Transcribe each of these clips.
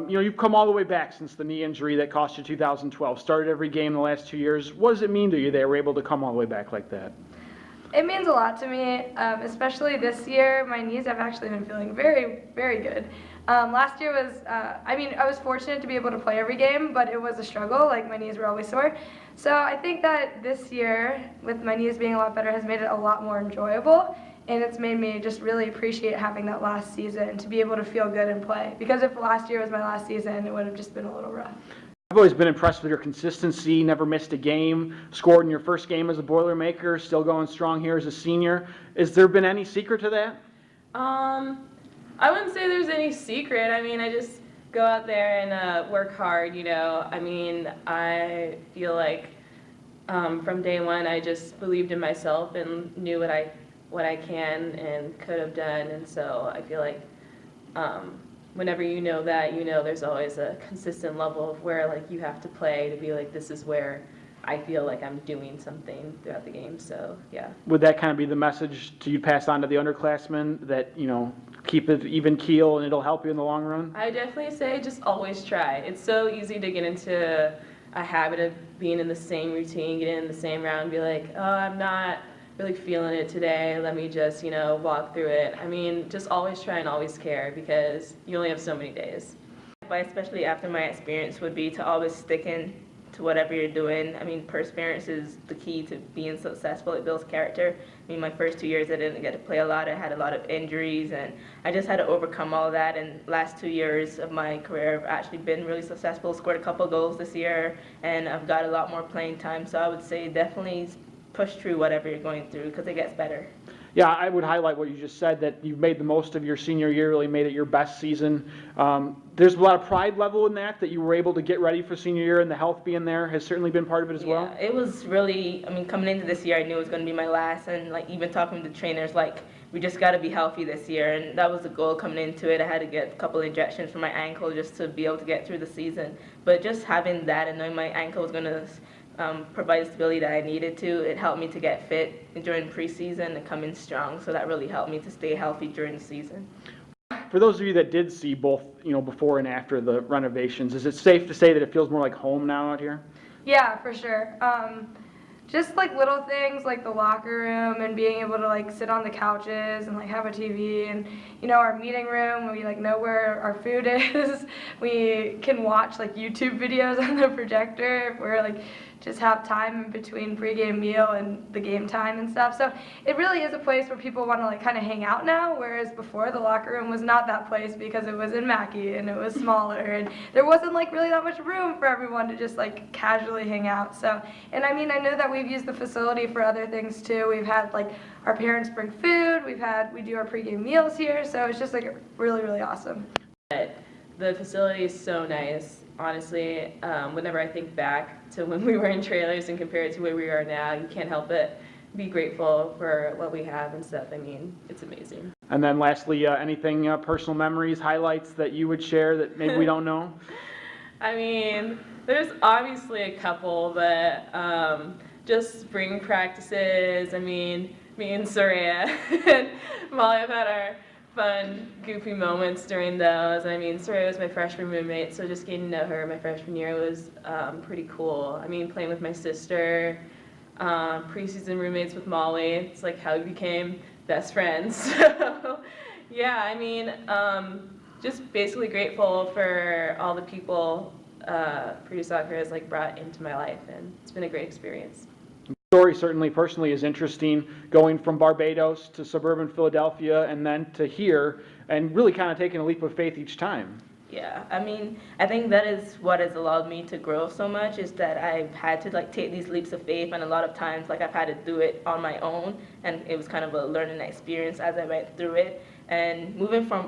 You've come all the way back since the knee injury that cost you 2012. Started every game the last 2 years. What does it mean to you that you were able to come all the way back like that? It means a lot to me, especially this year. My knees have actually been feeling very, very good. Last year was, I was fortunate to be able to play every game, but it was a struggle. Like, my knees were always sore. So I think that this year, with my knees being a lot better, has made it a lot more enjoyable. And it's made me just really appreciate having that last season to be able to feel good and play. Because if last year was my last season, it would have just been a little rough. I've always been impressed with your consistency, never missed a game, scored in your first game as a Boilermaker, still going strong here as a senior. Has there been any secret to that? I wouldn't say there's any secret. I mean, I just go out there and work hard, you know. I mean, I feel like from day one I just believed in myself and knew what I can and could have done, and so I feel like whenever you know that, you know there's always a consistent level of where like you have to play to be like, this is where I feel like I'm doing something throughout the game. So yeah. Would that kind of be the message you pass on to the underclassmen, that keep it even keel and it'll help you in the long run? I definitely say just always try. It's so easy to get into a habit of being in the same routine, get in the same round, be like, oh, I'm not really feeling it today, let me just, walk through it. I mean, just always try and always care, because you only have so many days. But especially after my experience would be to always stick in to whatever you're doing. I mean, perseverance is the key to being successful. It builds character. I mean, my first 2 years I didn't get to play a lot. I had a lot of injuries, and I just had to overcome all that. And last 2 years of my career I've actually been really successful, scored a couple goals this year, and I've got a lot more playing time. So I would say definitely push through whatever you're going through, because it gets better. Yeah, I would highlight what you just said, that you've made the most of your senior year, really made it your best season. There's a lot of pride level in that you were able to get ready for senior year, and the health being there has certainly been part of it as well. Yeah, it was really, coming into this year, I knew it was going to be my last, and even talking to the trainers, we just got to be healthy this year, and that was the goal coming into it. I had to get a couple injections for my ankle just to be able to get through the season. But just having that and knowing my ankle was going to provide the stability that I needed to, it helped me to get fit during preseason and come in strong. So that really helped me to stay healthy during the season. For those of you that did see both, before and after the renovations, is it safe to say that it feels more like home now out here? Yeah, for sure. Just little things like the locker room and being able to sit on the couches and have a TV, and our meeting room, we know where our food is. We can watch YouTube videos on the projector if we're just have time in between pregame meal and the game time and stuff. So it really is a place where people want to kind of hang out now, whereas before the locker room was not that place because it was in Mackey and it was smaller and there wasn't really that much room for everyone to just casually hang out. So, and I know that we've used the facility for other things too. We've had our parents bring food, we do our pregame meals here, so it's just really, really awesome. The facility is so nice. Honestly, whenever I think back to when we were in trailers and compare it to where we are now, you can't help but be grateful for what we have and stuff. I mean, it's amazing. And then lastly, anything, personal memories, highlights that you would share that maybe we don't know? I mean, there's obviously a couple, but just spring practices. I mean, me and Soraya and Mollie have had our fun, goofy moments during those. I mean, Soraya was my freshman roommate, so just getting to know her my freshman year was pretty cool. I mean, playing with my sister, preseason roommates with Mollie. It's how we became best friends. So, yeah, I mean, just basically grateful for all the people Purdue soccer has brought into my life, and it's been a great experience. The story certainly personally is interesting, going from Barbados to suburban Philadelphia and then to here, and really kind of taking a leap of faith each time. Yeah, I mean, I think that is what has allowed me to grow so much, is that I've had to take these leaps of faith, and a lot of times I've had to do it on my own, and it was kind of a learning experience as I went through it. And moving from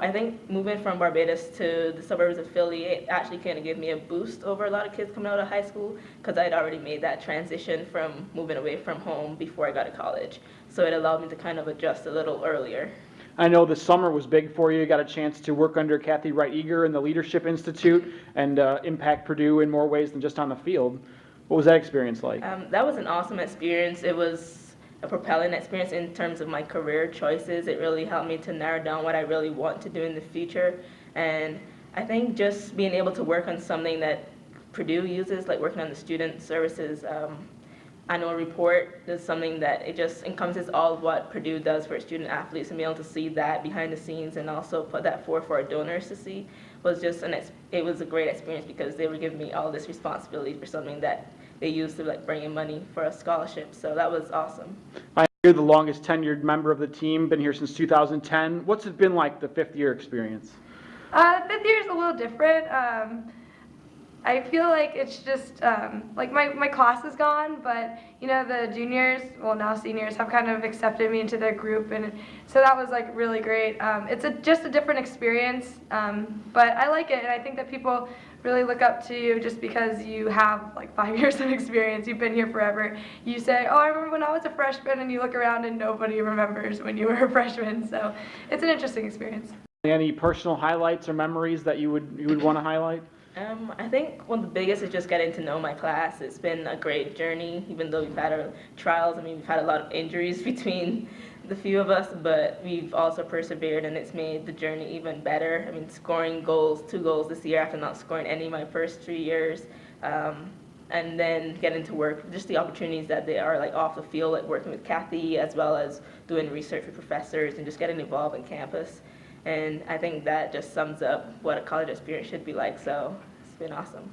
Barbados to the suburbs of Philly, it actually kind of gave me a boost over a lot of kids coming out of high school, because I'd already made that transition from moving away from home before I got to college. So it allowed me to kind of adjust a little earlier. I know the summer was big for you. You got a chance to work under Kathy Wright-Eager in the Leadership Institute and impact Purdue in more ways than just on the field. What was that experience like? That was an awesome experience. It was a propelling experience in terms of my career choices. It really helped me to narrow down what I really want to do in the future. And I think just being able to work on something that Purdue uses, like working on the student services annual report, is something that it just encompasses all of what Purdue does for student athletes, and being able to see that behind the scenes and also put that forward for our donors to see was just it was a great experience, because they were giving me all this responsibility for something that they used to like bring in money for a scholarship. So that was awesome. You're the longest tenured member of the team, been here since 2010. What's it been like, the fifth year experience? Fifth year is a little different. I feel like it's just like my class is gone, but you know the juniors, well now seniors, have kind of accepted me into their group, and so that was like really great. It's just a different experience, but I like it, and I think that people really look up to you just because you have like 5 years of experience. You've been here forever. You say, "Oh, I remember when I was a freshman," and you look around and nobody remembers when you were a freshman. So it's an interesting experience. Any personal highlights or memories that you would want to highlight? I think one of the biggest is just getting to know my class. It's been a great journey, even though we've had our trials. I mean, we've had a lot of injuries between the few of us, but we've also persevered, and it's made the journey even better. I mean, scoring goals, 2 goals this year after not scoring any my first 3 years, and then getting to work, just the opportunities that they are like off the field, like working with Kathy, as well as doing research with professors and just getting involved in campus. And I think that just sums up what a college experience should be like, so it's been awesome.